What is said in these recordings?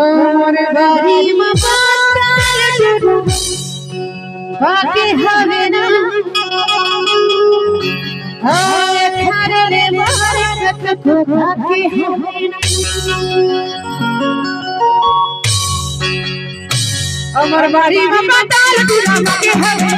আমার বাড়ি মাতাল বাকি হবে না আমার বাড়ি মাতাল বাকি হবে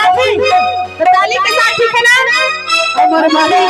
ताली के साथ ठीक है ना अमर मारे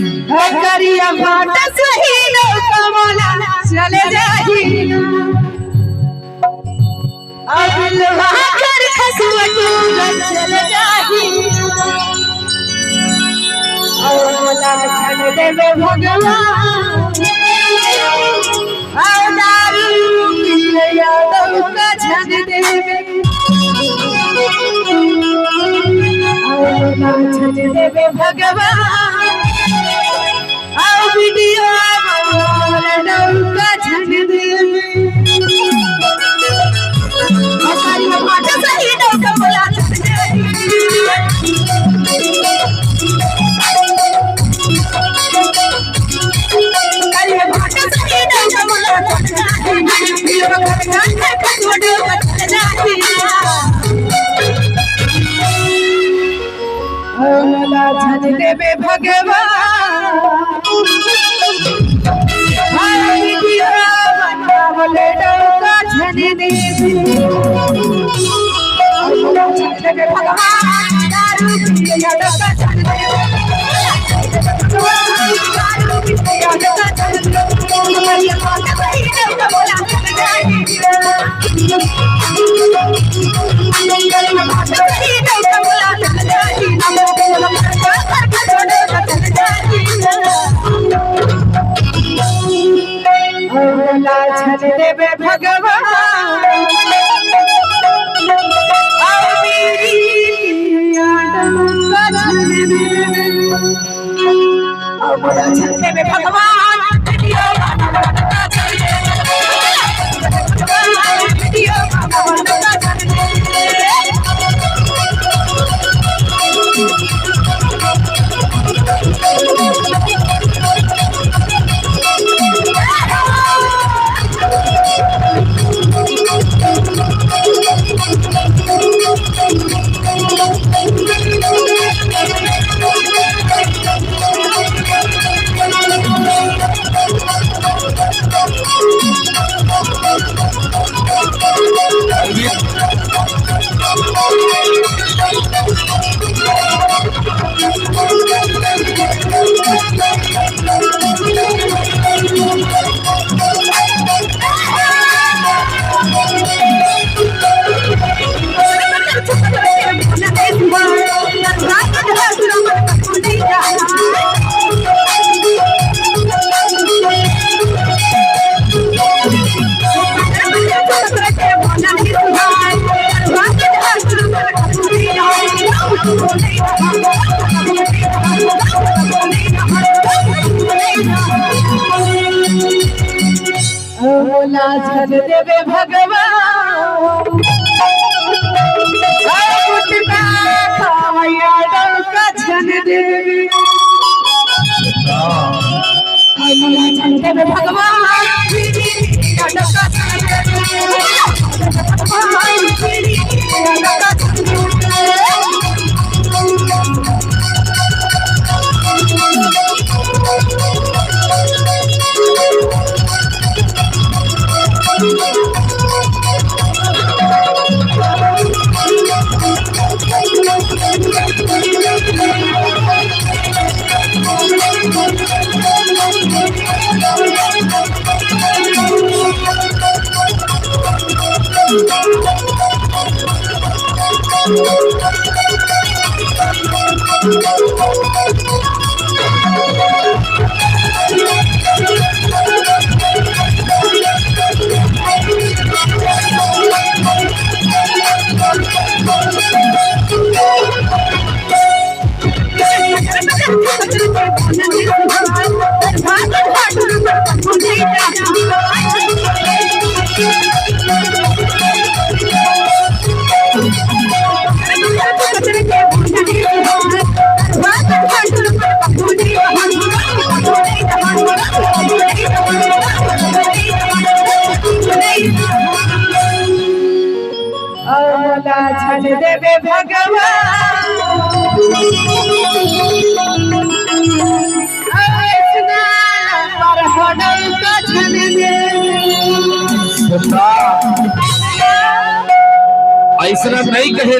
करिया भाटा सही नौका वाला चले जाही अबलवा कर खसुआ टूला चले जाही और मोला छन देवे भगवान और दारू की यादव का छन देवे और मोला छन देवे भगवान वीडियो नौका छन देवे हमारी भाषा सही नौका बोला छन देवे भगवान बनावले नौका छन देवे भगवान दारू की नौका छन देवे दारू की नौका छन देवे बोला छन देवे भगवान छन देवे देवे भगवान छन देवे भगवान छन देवे भगवान छन देवे भगवान ऐसा नहीं कहे।